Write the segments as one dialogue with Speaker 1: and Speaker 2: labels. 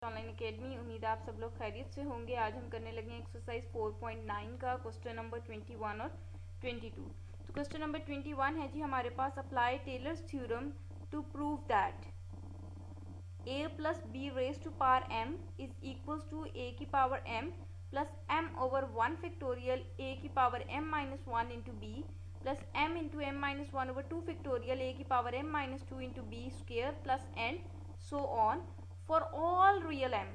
Speaker 1: Online academy. उम्मीद है आप सब लोग खैरियत से होंगे। आज हम करने लगे हैं एक्सरसाइज 4.9 का क्वेश्चन नंबर 21 और 22। तो क्वेश्चन नंबर 21 है जी हमारे पास, apply Taylor's theorem to prove that a plus B raise to power m is equals to a की power m plus m over 1 factorial a की power m minus 1 into B plus m into m minus 1 over 2 factorial a की power m minus 2 into B square plus and so on for all real m।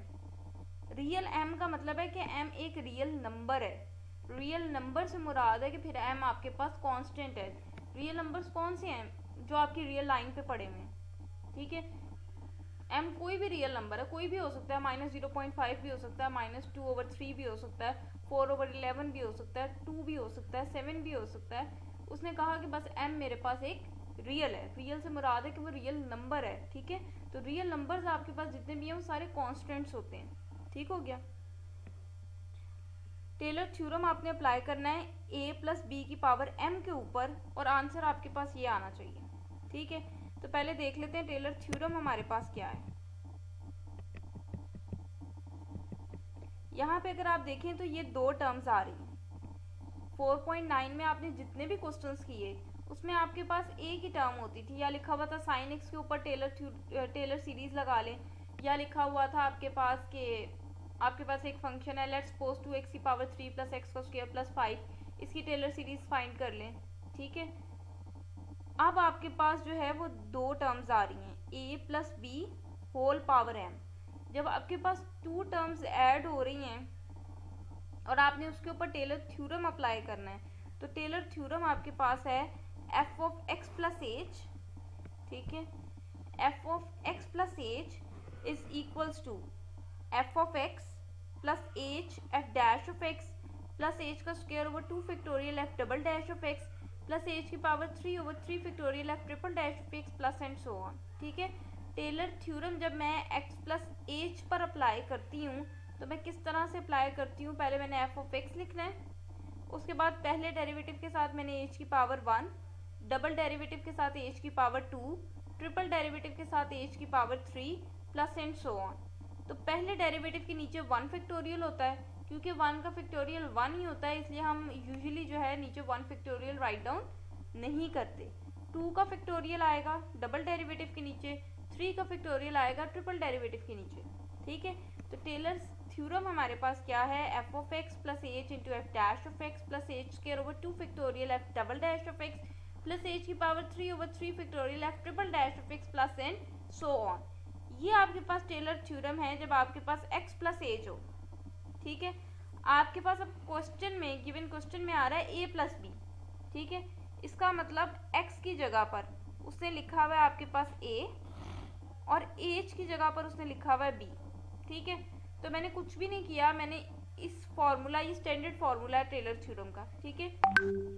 Speaker 1: Real m का मतलब है कि m एक real number है। Real number से मुराद है कि फिर m आपके पास कांस्टेंट है। रियल नंबर्स कौन से हैं? जो आपकी रियल लाइन पे पड़े हुए हैं, ठीक है। m कोई भी रियल नंबर है, कोई भी हो सकता है, -0.5 भी हो सकता है, -2/3 भी हो सकता है, 4/11 भी हो सकता है, 2 भी हो सकता है, 7 भी हो सकता है। उसने कहा कि बस m मेरे पास एक रियल है। रियल से मुराद है कि वो रियल नंबर है, ठीक है। तो रियल नंबर्स आपके पास जितने भी हैं वो सारे कांस्टेंट्स होते हैं, ठीक हो गया। टेलर थ्योरम आपने अप्लाई करना है a प्लस बी की पावर m के ऊपर और आंसर आपके पास ये आना चाहिए, ठीक है। तो पहले देख लेते हैं टेलर थ्योरम हमारे पास क्या है। यहाँ पे अगर आप देखें तो ये दो टर्म्स आ रही हैं। 4.9 में आपने जितने भी क्वेश्चंस किए उसमें आपके पास एक ही टर्म होती थी, या लिखा हुआ था साइन एक्स के ऊपर टेलर सीरीज लगा लें, या लिखा हुआ था आपके पास एक फंक्शन है लेट्स सपोज 2x की पावर 3 प्लस एक्स का स्क्वायर प्लस 5, इसकी टेलर सीरीज फाइंड कर लें, ठीक है। अब आपके पास जो है वो दो टर्म्स आ रही हैं a plus B whole power m। जब आपके पास टू टर्म्स ऐड हो रही हैं और आपने उसके ऊपर टेलर थ्योरम अप्लाई करना है, तो टेलर थ्योरम आपके पास है f of x plus H, ठीक है। f of x plus H is equals to f of x plus H f dash of x plus H का square over 2 factorial f double dash of x plus H की power 3 over 3 factorial f triple dash of x plus and so on, ठीक है। Taylor theorem जब मैं x plus H पर apply करती हूँ तो मैं किस तरह से अप्लाई करती हूँ, पहले मैंने f ऑफ x लिखना है, उसके बाद पहले डेरिवेटिव के साथ मैंने h की पावर 1, डबल डेरिवेटिव के साथ h की पावर 2, ट्रिपल डेरिवेटिव के साथ h की power 3 plus and so on. तो पहले डेरिवेटिव के नीचे 1 फैक्टोरियल होता है, क्योंकि 1 का फैक्टोरियल 1 ही होता है, इसलिए हम यूजुअली जो है नीचे 1 फैक्टोरियल राइट डाउन नहीं करते। 2 का फैक्टोरियल आएगा डबल डेरिवेटिव के नीचे, 3 का फैक्टोरियल आएगा ट्रिपल डेरिवेटिव के नीचे, ठीक है। तो टेलर्स थ्योरम हमारे पास क्या है, f of x plus H into F dash of x plus H square over 2 factorial f double dash of x plus H की power 3 over 3 factorial f triple dash of x plus and so on. ये आपके पास Taylor theorem है जब आपके पास x plus H हो, ठीक है। आपके पास अब क्वेश्चन में, गिवन क्वेश्चन में आ रहा है a प्लस बी, ठीक है। इसका मतलब x की जगह पर उसने लिखा हुआ है आपके पास a और h की जगह पर उसने लिखा हुआ है b, ठीक है। तो मैंने कुछ भी नहीं किया, मैंने इस फॉर्मूला, ये स्टैंडर्ड फॉर्मूला है टेलर थ्योरम का, ठीक है।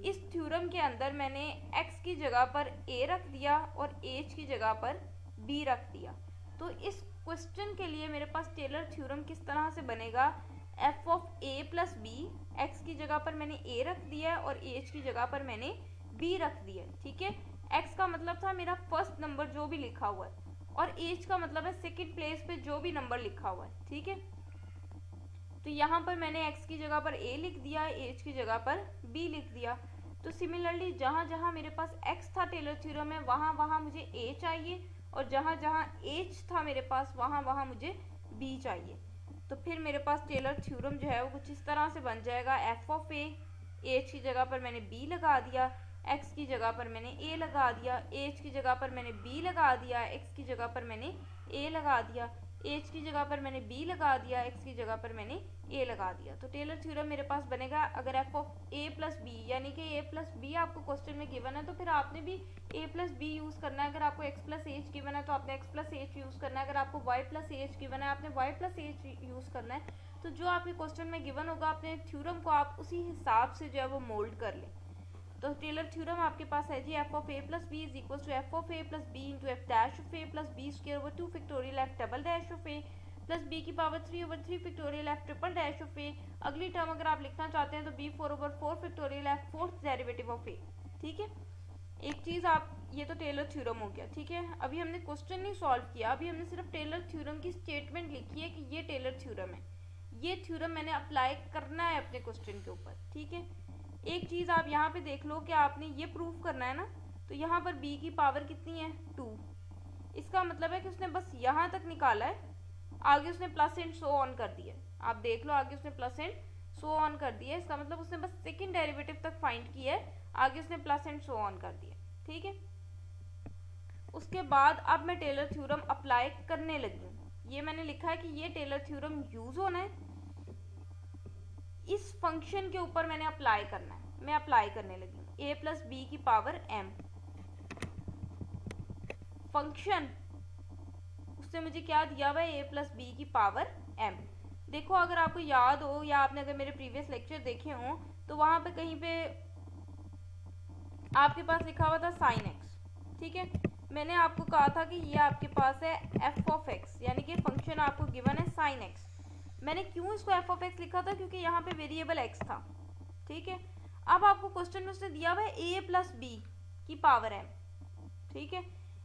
Speaker 1: इस थ्योरम के अंदर मैंने x की जगह पर a रख दिया और h की जगह पर b रख दिया। तो इस क्वेश्चन के लिए मेरे पास टेलर थ्योरम किस तरह से बनेगा, f of a plus B, x की जगह पर मैंने a रख दिया और h की जगह पर मैंने b रख दिया, ठीक है। x का मतलब था मेरा फर्स्ट नंबर जो भी लिखा हुआ है और h का मतलब है सेकंड प्लेस पे जो भी नंबर लिखा हुआ है, ठीक है। तो यहाँ पर मैंने x की जगह पर a लिख दिया, h की जगह पर b लिख दिया। तो सिमिलरली जहाँ जहाँ मेरे पास x था टेलर थ्योरम में वहाँ वहाँ मुझे a चाहिए, और जहाँ जहाँ h था मेरे पास वहाँ वहाँ मुझे b चाहिए। तो फिर मेरे पास टेलर थ्योरम जो है वो कुछ इस तरह से बन जाएगा, f ऑफ a, h की जगह पर मैंने b लगा दिया, x की जगह पर मैंने a लगा दिया, h की जगह पर मैंने b लगा दिया, x की जगह पर मैंने a लगा दिया, h की जगह पर मैंने b लगा दिया, x की जगह पर मैंने a लगा दिया। तो टेलर थ्योरम मेरे पास बनेगा, अगर f of a plus B यानी कि a प्लस बी आपको क्वेश्चन में गिवन है तो फिर आपने भी a प्लस बी यूज़ करना है। अगर आपको x प्लस एच गिवन है तो आपने x प्लस एच यूज़ करना है। अगर आपको y प्लस एच गिवन है आपने y प्लस एच यूज़ करना है। तो जो आपके क्वेश्चन में गिवन होगा अपने थ्योरम को आप उसी हिसाब से जो है वो मोल्ड कर लें। तो टेलर थ्योरम आपके पास है जी, f of a plus B is equal to f of a plus B into F dash of a plus B square over 2 factorial f double dash of a plus b की power 3 over 3 factorial f triple dash of a। अगली term अगर आप लिखना चाहते हैं तो b 4 over 4 factorial f fourth derivative of a, ठीक है। एक चीज़ आप ये तो टेलर थ्योरम हो गया, ठीक है। अभी हमने क्वेश्चन नहीं सॉल्व किया, अभी हमने सिर्फ टेलर थ्योरम की स्टेटमेंट लिखी है कि ये टेलर थ्योरम है, ये थ्योरम मैंने अप्लाई करना है अपने क्वेश्चन के ऊपर, ठीक है। एक चीज आप यहाँ पे देख लो कि आपने ये प्रूव करना है ना, तो यहाँ पर b की पावर कितनी है 2, इसका मतलब है कि उसने बस यहाँ तक निकाला है, आगे उसने प्लस एंड सो ऑन कर दिया। आप देख लो, आगे उसने प्लस एंड सो ऑन कर दिया, इसका मतलब उसने बस सेकंड डेरिवेटिव तक फाइंड किया है, आगे उसने प्लस एंड सो ऑन कर दिया, ठीक है। उसके बाद अब मैं टेलर थ्योरम अप्लाई करने लगी हूँ। ये मैंने लिखा है कि ये टेलर थ्योरम यूज होना है, इस फंक्शन के ऊपर मैंने अप्लाई करना है। मैं अप्लाई करने लगी हूँ a प्लस बी की पावर m फंक्शन, उसने मुझे क्या दिया हुआ है a प्लस बी की पावर m। देखो अगर आपको याद हो या आपने अगर मेरे प्रीवियस लेक्चर देखे हो तो वहां पे कहीं पे आपके पास लिखा हुआ था sin x, ठीक है। मैंने आपको कहा था कि ये आपके पास है f ऑफ x, यानी कि फंक्शन आपको गिवन है sin x। मैंने क्यों इसको f ऑफ x लिखा था, क्योंकि यहाँ पे वेरिएबल x था, ठीक है। अब आपको क्वेश्चन में उसने दिया हुआ है a प्लस बी की पावर m, ठीक है।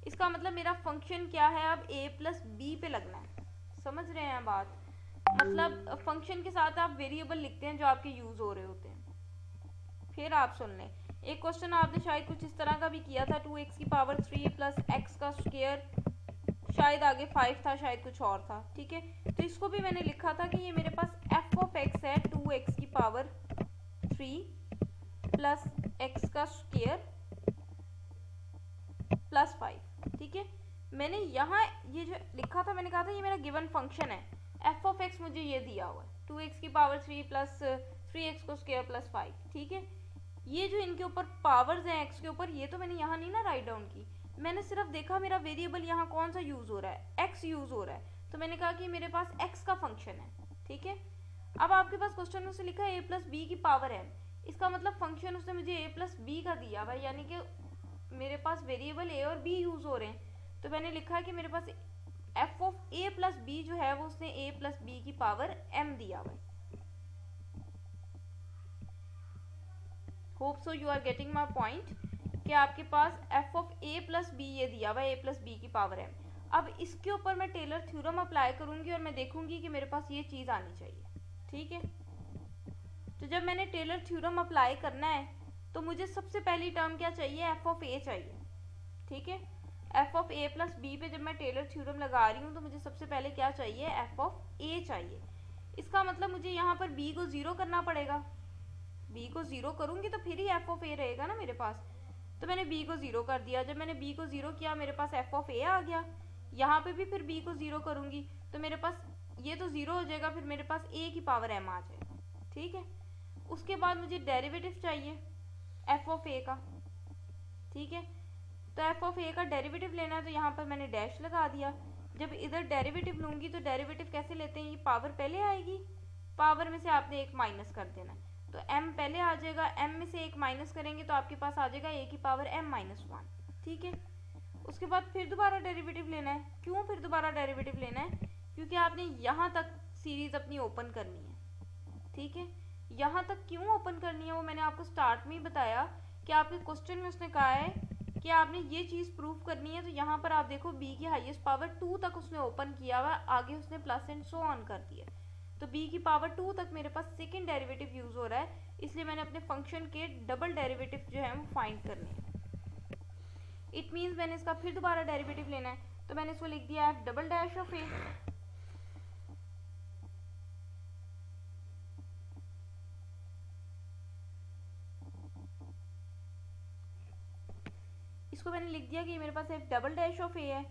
Speaker 1: इसका मतलब मेरा फंक्शन क्या है, अब a प्लस बी पे लगना है। समझ रहे हैं बात, मतलब फंक्शन के साथ आप वेरिएबल लिखते हैं जो आपके यूज हो रहे होते हैं। फिर आप सुन लें, एक क्वेश्चन आपने शायद कुछ इस तरह का भी किया था, 2x की पावर 3 प्लस x का स्क्वायर, शायद आगे 5 था, शायद कुछ और था, ठीक है। तो इसको भी मैंने लिखा था कि ये मेरे पास f ऑफ x है 2x की पावर 3 प्लस x का स्क्वायर प्लस 5, ठीक है। मैंने यहाँ ये जो लिखा था, मैंने कहा था ये मेरा गिवन फंक्शन है, f ऑफ x मुझे ये दिया हुआ है 2x की पावर 3 प्लस 3x को स्क्वायर प्लस 5, ठीक है। ये जो इनके ऊपर पावर्स हैं x के ऊपर, ये तो मैंने यहाँ नहीं ना राइट डाउन की, मैंने सिर्फ देखा मेरा वेरिएबल यहाँ कौन सा यूज हो रहा है, x यूज हो रहा है, तो मैंने कहा कि मेरे पास x का फंक्शन है, ठीक है। अब आपके पास क्वेश्चन में उसने लिखा है a प्लस बी की पावर m, इसका मतलब फंक्शन उसने मुझे a प्लस बी का दिया हुआ, यानी कि मेरे पास वेरिएबल a और b यूज हो रहे हैं। तो मैंने लिखा है कि मेरे पास f of a plus B जो है वो उसने a प्लस बी की पावर m दिया हुआ है। Hope so you are getting my point, कि आपके पास f of a plus B ये दिया हुआ है a प्लस बी की पावर m। अब इसके ऊपर मैं टेलर थ्योरम अप्लाई करूंगी और मैं देखूंगी कि मेरे पास ये चीज आनी चाहिए, ठीक है। तो जब मैंने टेलर थ्योरम अप्लाई करना है तो मुझे सबसे पहली टर्म क्या चाहिए, f ऑफ a चाहिए, ठीक है। f of a plus B पे जब मैं टेलर थ्योरम लगा रही हूँ तो मुझे सबसे पहले क्या चाहिए, f ऑफ a चाहिए। इसका मतलब मुझे यहाँ पर b को 0 करना पड़ेगा, b को 0 करूंगी तो फिर ही f ऑफ a रहेगा ना मेरे पास। तो मैंने b को 0 कर दिया, जब मैंने b को 0 किया मेरे पास f ऑफ a आ गया। यहाँ पे भी फिर b को 0 करूंगी तो मेरे पास ये तो 0 हो जाएगा, फिर मेरे पास a की पावर m आ जाएगा, ठीक है। उसके बाद मुझे डेरिवेटिव चाहिए f ऑफ a का, ठीक है। तो f ऑफ a का डेरिवेटिव लेना है तो यहाँ पर मैंने डैश लगा दिया। जब इधर डेरिवेटिव लूंगी तो डेरिवेटिव कैसे लेते हैं, ये पावर पहले आएगी, पावर में से आपने एक माइनस कर देना है, तो m पहले आ जाएगा, m में से एक माइनस करेंगे तो आपके पास आ जाएगा a की पावर m माइनस 1, ठीक है। उसके बाद फिर दोबारा डेरिवेटिव लेना है। क्यों फिर दोबारा डेरिवेटिव लेना है, क्योंकि आपने यहाँ तक सीरीज अपनी ओपन करनी है, ठीक है। यहाँ तक क्यों ओपन करनी है वो मैंने आपको स्टार्ट में ही बताया कि आपके क्वेश्चन में उसने कहा है कि आपने ये चीज़ प्रूव करनी है। तो यहाँ पर आप देखो b की हाईएस्ट पावर 2 तक उसने ओपन किया हुआ, आगे उसने प्लस एंड सो ऑन कर दिया। तो b की पावर 2 तक मेरे पास सेकंड डेरिवेटिव यूज हो रहा है, इसलिए मैंने अपने फंक्शन के डबल डेरिवेटिव जो है वो फाइंड करने हैं। इट मीन्स मैंने इसका फिर दोबारा डेरिवेटिव लेना है, तो मैंने इसको लिख दिया f double dash of a। इसको मैंने लिख दिया कि मेरे पास f double dash of a है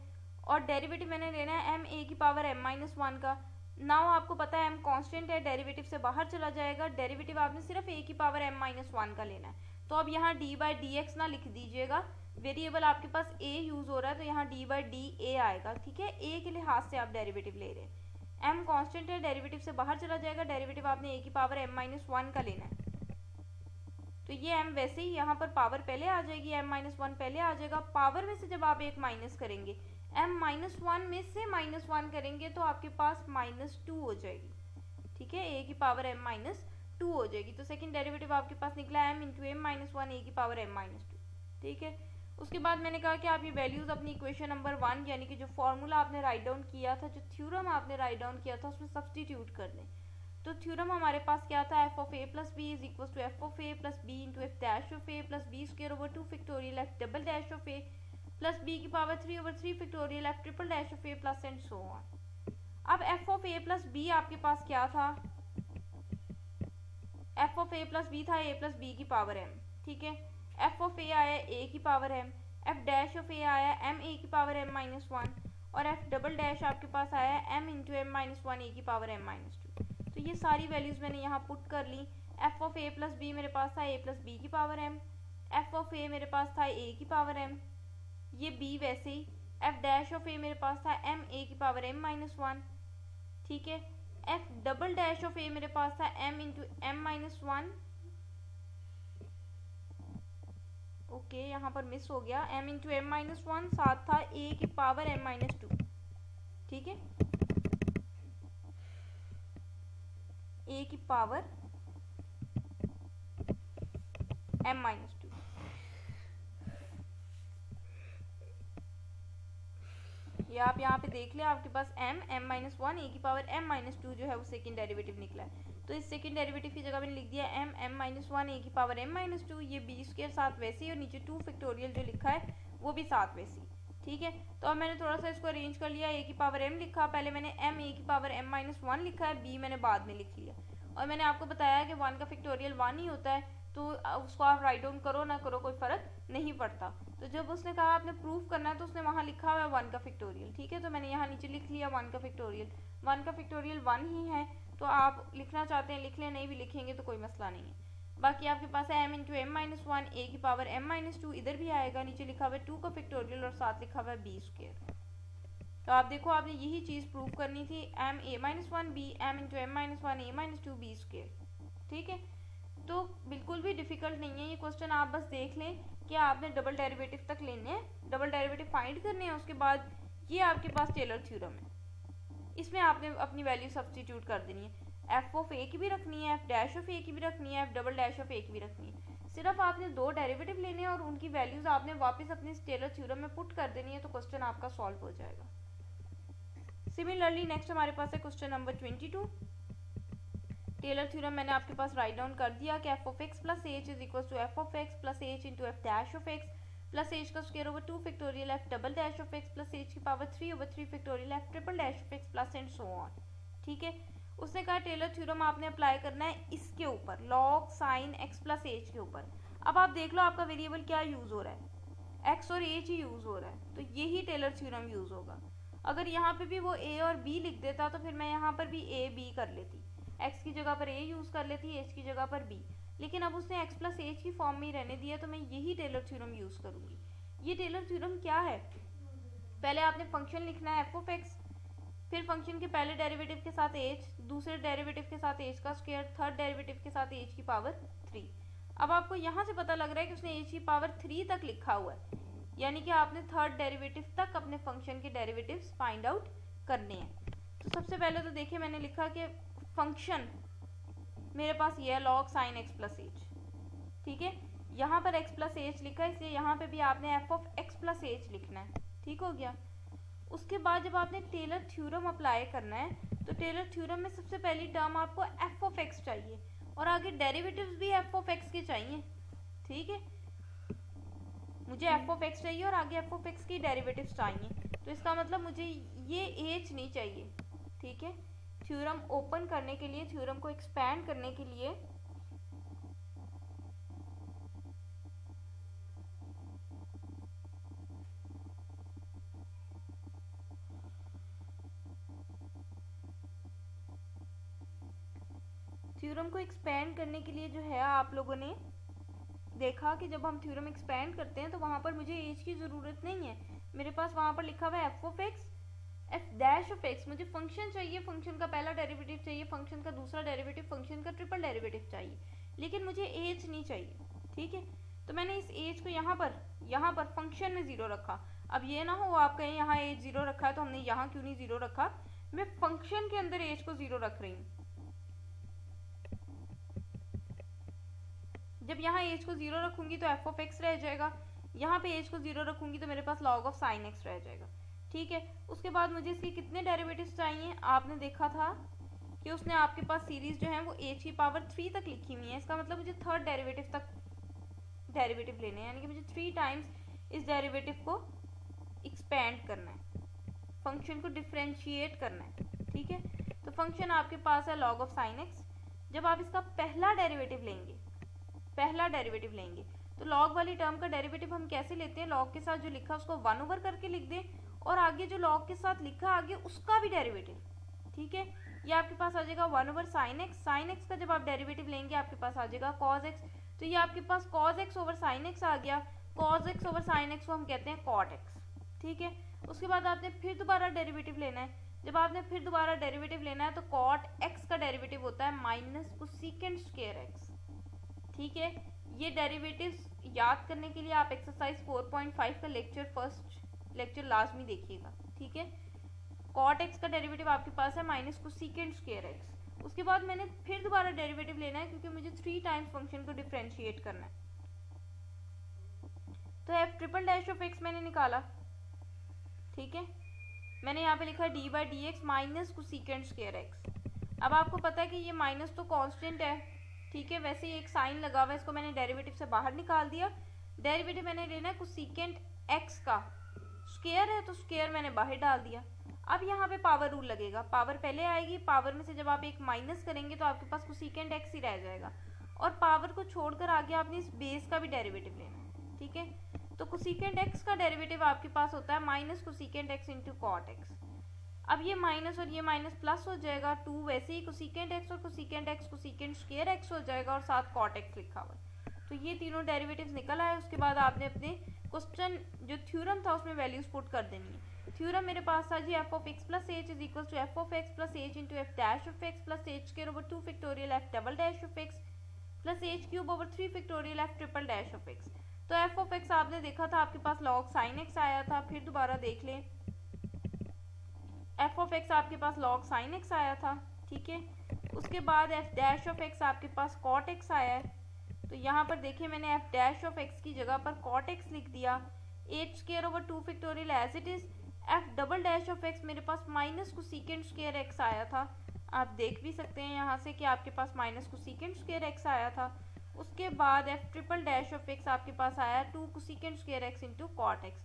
Speaker 1: और डेरिवेटिव मैंने लेना है m a की पावर m माइनस 1 का। नाउ आपको पता है m कांस्टेंट है, डेरिवेटिव से बाहर चला जाएगा, डेरिवेटिव आपने सिर्फ a की पावर m माइनस 1 का लेना है। तो अब यहाँ d बाई डी एक्स ना लिख दीजिएगा, वेरिएबल आपके पास a यूज हो रहा है तो यहाँ d बाई डी ए आएगा, ठीक है। a के लिहाज से आप डेरिवेटिव ले रहे हैं, m कांस्टेंट है, डेरिवेटिव से बाहर चला जाएगा, डेरिवेटिव आपने a की पावर m माइनस 1 का लेना है। तो ये m वैसे ही यहाँ पर पावर पहले आ जाएगी, m माइनस 1 पहले आ जाएगा, पावर में से जब आप एक माइनस करेंगे, m माइनस 1 में से माइनस 1 करेंगे तो आपके पास माइनस 2 हो जाएगी, ठीक है। a की पावर m माइनस 2 हो जाएगी, तो सेकंड डेरिवेटिव आपके पास निकला m into M minus 1 a की पावर m माइनस 2, ठीक है। उसके बाद मैंने कहा कि आप ये वैल्यूज अपनी इक्वेशन नंबर 1 यानी कि जो फॉर्मूला आपने राइट डाउन किया था, जो थ्योरम आपने राइट डाउन किया था, उसमें सब्स्टिट्यूट कर दें। तो थ्योरम हमारे पास क्या था, f of a plus B is equal to f of a plus B into F dash of a plus B square over 2 factorial f double dash of a plus B की power 3 over 3 factorial f triple dash of a plus and so on. अब f of a plus b आपके पास क्या था, f of a plus b था a plus B की power m, ठीक है। एफ ऑफ ए आया ए की power m, f dash of a आया एम ए की पावर एम माइनस 1 और एफ डबल डैश आपके पास आया एम इंटू एम माइनस 1 ए की पावर एम माइनस 2। तो ये सारी वैल्यूज मैंने यहाँ पुट कर ली। F of a plus b मेरे पास था ए प्लस बी की पावर एम, एफ ऑफ ए मेरे पास था ए की पावर एम, ये बी वैसे ही, एफ डैश ऑफ ए मेरे पास था एम ए की पावर एम माइनस 1, ठीक है। एफ डबल डैश ऑफ ए मेरे पास था M into M minus 1, okay यहाँ पर मिस हो गया, एम इंटू एम माइनस 1 साथ था ए की पावर एम माइनस 2, ठीक है, ए की पावर एम माइनस 2। ये आप यहाँ पे देख ले, आपके पास एम माइनस 1 ए की पावर एम माइनस 2 जो है वो सेकेंड डेरिवेटिव निकला है। तो इस सेकेंड डेरिवेटिव की जगह मैंने लिख दिया एम माइनस 1 ए की पावर एम माइनस 2, ये बी स्क्वायर साथ वैसे ही और नीचे 2 फैक्टोरियल जो लिखा है वो भी साथ वैसे ही, ठीक है। तो अब मैंने थोड़ा सा इसको अरेंज कर लिया, ए की पावर एम लिखा, पहले मैंने एम ए की पावर एम माइनस 1 लिखा है, बी मैंने बाद में लिख लिया। और मैंने आपको बताया कि 1 का फैक्टोरियल 1 ही होता है, तो उसको आप राइट डाउन करो ना करो कोई फर्क नहीं पड़ता। तो जब उसने कहा आपने प्रूफ करना है तो उसने वहाँ लिखा हुआ है 1 का फैक्टोरियल, ठीक है। तो मैंने यहाँ नीचे लिख लिया 1 का फैक्टोरियल, 1 का फैक्टोरियल 1 ही है, तो आप लिखना चाहते हैं लिख लें, नहीं भी लिखेंगे तो कोई मसला नहीं है। बाकी आपके पास है एम इंटू एम माइनस 1 ए की पावर एम माइनस 2, इधर भी आएगा, नीचे लिखा हुआ है 2 का फैक्टोरियल और साथ लिखा हुआ है बी स्क्वायर। तो आप देखो आपने यही चीज़ प्रूव करनी थी, M A minus 1 B M into M minus 1 A minus 2 B square, ठीक है। तो बिल्कुल भी डिफिकल्ट नहीं है ये क्वेश्चन, आप बस देख लें कि आपने डबल डेरिवेटिव तक लेने हैं, डबल डेरिवेटिव फाइंड करने हैं, उसके बाद ये आपके पास टेलर थ्योरम है, इसमें आपने अपनी वैल्यू सब्स्टिट्यूट कर देनी है, एफ ऑफ ए की भी रखनी है, एफ डैश ऑफ ए की भी रखनी है, एफ डबल डैश ऑफ ए की भी रखनी है। सिर्फ आपने 2 डेरिवेटिव लेने हैं और उनकी वैल्यूज आपने वापस अपने टेलर थ्योरम में पुट कर देनी है, तो क्वेश्चन आपका सॉल्व हो जाएगा। सिमिलरली नेक्स्ट हमारे पास है क्वेश्चन नंबर 22। टेलर थ्योरम मैंने आपके पास राइट डाउन कर दिया कि f of x plus H is equal to f of x plus H into F dash of x plus H का square over 2 factorial f double dash of x plus H की power 3 over 3 factorial f triple dash of x plus and so on, ठीक है। उसने कहा Taylor theorem आपने apply करना है इसके ऊपर, log sign X plus H के ऊपर। अब आप देख लो आपका वेरिएबल क्या यूज हो रहा है, एक्स और एच ही यूज हो रहा है, तो यही टेलर थ्योरम यूज होगा। अगर यहाँ पे भी वो ए और बी लिख देता तो फिर मैं यहाँ पर भी ए बी कर लेती, एक्स की जगह पर ए यूज कर लेती, एच की जगह पर बी, लेकिन अब उसने एक्स प्लस एच की फॉर्म में ही रहने दिया, तो मैं यही टेलर थ्योरम यूज करूंगी। ये टेलर थ्योरम क्या है, पहले आपने फंक्शन लिखना है एफ ऑफ एक्स, फिर फंक्शन के पहले डेरिवेटिव के साथ एच, दूसरे डेरिवेटिव के साथ एच का स्क्वायर, थर्ड डेरिवेटिव के साथ एच की पावर 3। अब आपको यहाँ से पता लग रहा है कि उसने एच की पावर 3 तक लिखा हुआ है, यानी कि आपने थर्ड डेरिवेटिव तक अपने फंक्शन के डेरिवेटिव्स फाइंड आउट करने हैं। तो सबसे पहले तो देखिए मैंने लिखा कि फंक्शन मेरे पास ये है log sign X plus H, ठीक है। यहाँ पर एक्स प्लस एच लिखा है, इसलिए यहाँ पे भी आपने F of x plus H लिखना है, ठीक हो गया। उसके बाद जब आपने टेलर थ्योरम अप्लाई करना है, तो टेलर थ्योरम में सबसे पहली टर्म आपको एफ ऑफ एक्स चाहिए और आगे डेरिवेटिव्स भी एफ ऑफ एक्स के चाहिए, ठीक है। मुझे एफ ऑफ एक्स चाहिए और आगे एफ ऑफ एक्स की डेरिवेटिव्स चाहिए, तो इसका मतलब मुझे ये एच नहीं चाहिए, ठीक है। थ्योरम ओपन करने के लिए, थ्योरम को एक्सपैंड करने के लिए जो है आप लोगों ने देखा कि जब हम थ्योरम एक्सपैंड करते हैं तो वहां पर मुझे एच की ज़रूरत नहीं है, मेरे पास वहां पर लिखा हुआ है f of x F dash of x, मुझे फंक्शन चाहिए, फंक्शन का पहला डेरिवेटिव चाहिए, फंक्शन का दूसरा डेरिवेटिव, फंक्शन का ट्रिपल डेरिवेटिव चाहिए, लेकिन मुझे एच नहीं चाहिए, ठीक है। तो मैंने इस एच को यहाँ पर फंक्शन में 0 रखा। अब ये ना हो आप कहें यहाँ एच 0 रखा है तो हमने यहाँ क्यों नहीं 0 रखा, मैं फंक्शन के अंदर एच को 0 रख रही हूँ। जब यहाँ एच को 0 रखूंगी तो एफ ऑफ एक्स रह जाएगा, यहाँ पे एज को 0 रखूंगी तो मेरे पास log ऑफ साइन एक्स रह जाएगा। ठीक है, उसके बाद मुझे इसके कितने डेरिवेटिव्स चाहिए, आपने देखा था कि उसने आपके पास सीरीज जो है वो एच की पावर 3 तक लिखी हुई है। इसका मतलब मुझे थर्ड डेरिवेटिव तक डेरिवेटिव लेने हैं, यानी कि मुझे 3 टाइम्स इस डेरिवेटिव को एक्सपेंड करना है, फंक्शन को डिफ्रेंशिएट करना है। ठीक है, तो फंक्शन आपके पास है log ऑफ साइन एक्स। जब आप इसका पहला डेरिवेटिव लेंगे तो log वाली टर्म का डेरिवेटिव हम कैसे लेते हैं, log के साथ जो लिखा उसको 1/, करके लिख दें और आगे जो log के साथ लिखा आगे उसका भी डेरिवेटिव। ठीक है, ये आपके पास आ जाएगा 1/sin x। साइन एक्स का जब आप डेरिवेटिव लेंगे आपके पास आ जाएगा cos x, तो ये आपके पास cos x over sin x आ गया। cos x over sin x को हम कहते हैं cot x। ठीक है, उसके बाद आपने फिर दोबारा डेरिवेटिव लेना है। जब आपने फिर दोबारा डेरिवेटिव लेना है तो cot x का डेरिवेटिव होता है माइनस कोसेकेंट स्क्वायर x। ठीक है, ये डेरिवेटिव्स याद करने के लिए आप एक्सरसाइज 4.5 का फर्स्ट लेक्चर लाजमी देखिएगा। ठीक है, cot x का डेरिवेटिव आपके पास है माइनस कोसेकेंट स्क्वायर x। उसके बाद मैंने फिर दोबारा डेरिवेटिव लेना है क्योंकि मुझे 3 टाइम्स फंक्शन को डिफरेंशिएट करना है। तो f triple dash of x मैंने निकाला। ठीक है, मैंने यहाँ पे लिखा D by D x minus cosecant square x। अब आपको पता है कि ये माइनस तो कांस्टेंट है। ठीक है, वैसे ही एक साइन लगा हुआ है, इसको मैंने डेरिवेटिव से बाहर निकाल दिया। डेरिवेटिव मैंने लेना है कोसेकेंट x का, स्क्वायर है तो स्क्वायर मैंने बाहर डाल दिया। अब यहाँ पे पावर रूल लगेगा, पावर पहले आएगी, पावर में से जब आप एक माइनस करेंगे तो आपके पास कोसेकेंट x ही रह जाएगा और पावर को छोड़कर आगे आपने इस बेस का भी डेरिवेटिव लेना है। ठीक है, तो कोसेकेंट x का डेरिवेटिव आपके पास होता है minus cosecant x into cot X. अब ये माइनस और ये माइनस प्लस हो जाएगा, 2 वैसे ही कोसेकेंट x और cosecant x cosecant square x हो जाएगा और साथ कॉट x लिखा हुआ है। तो ये तीनों डेरिवेटिव्स निकल आए। उसके बाद आपने अपने क्वेश्चन जो थ्योरम था उसमें वैल्यूज पुट कर देनी है। थ्योरम मेरे पास था जी f of x plus H is equal to f of x plus H into f dash of x plus H square over 2 factorial f double dash of x plus H cube over 3 factorial f triple dash of x। तो f of x आपने देखा था आपके पास log sin x आया था, फिर दोबारा देख लें f ऑफ x आपके पास log sin x आया था। ठीक है, उसके बाद f डैश ऑफ x आपके पास cot x आया है। तो यहाँ पर देखिए मैंने f डैश ऑफ x की जगह पर cot x लिख दिया। H square over 2 factorial as it is. f double dash of x मेरे पास माइनस कोसेकेंट स्क्वायर x आया था, आप देख भी सकते हैं यहाँ से कि आपके पास माइनस कोसेकेंट स्क्वायर x आया था। उसके बाद f triple dash of x आपके पास आया 2 cosecant square x into cot X.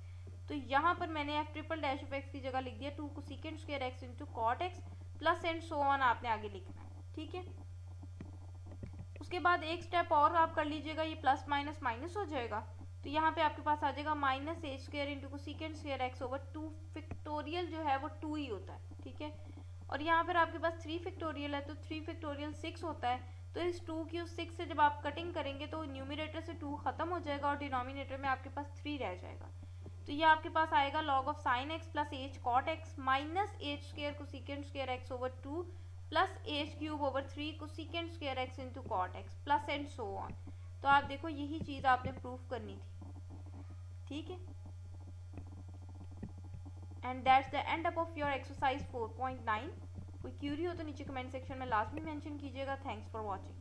Speaker 1: तो यहाँ पर मैंने f triple dash of x की जगह लिख दिया 2 cosecant square x into cot X plus and so on आपने आगे लिखना है। ठीक है, उसके बाद एक स्टेप और आप कर लीजिएगा, ये प्लस माइनस माइनस हो जाएगा तो यहाँ पे आपके पास आ जाएगा minus H square into cosecant square x over 2 factorial जो है वो 2 ही होता है। ठीक है, और यहाँ पर आपके पास 3 फैक्टोरियल है तो 3 फैक्टोरियल 6 होता है। तो इस 2 की उस 6 से जब आप कटिंग करेंगे तो न्यूमरेटर से 2 खत्म हो जाएगा और डिनोमिनेटर में आपके पास 3 रह जाएगा। तो ये आपके पास आएगा log of sine X plus H cot X minus H square cosecant square X over 2 plus H cube over 3 cosecant square X into cot X plus and so on. तो आप देखो यही चीज़ आपने प्रूफ करनी थी। ठीक है, and that's the end up of your exercise 4.9। कोई क्यूरी हो तो नीचे कमेंट सेक्शन में लाजमी मेंशन कीजिएगा। Thanks for watching.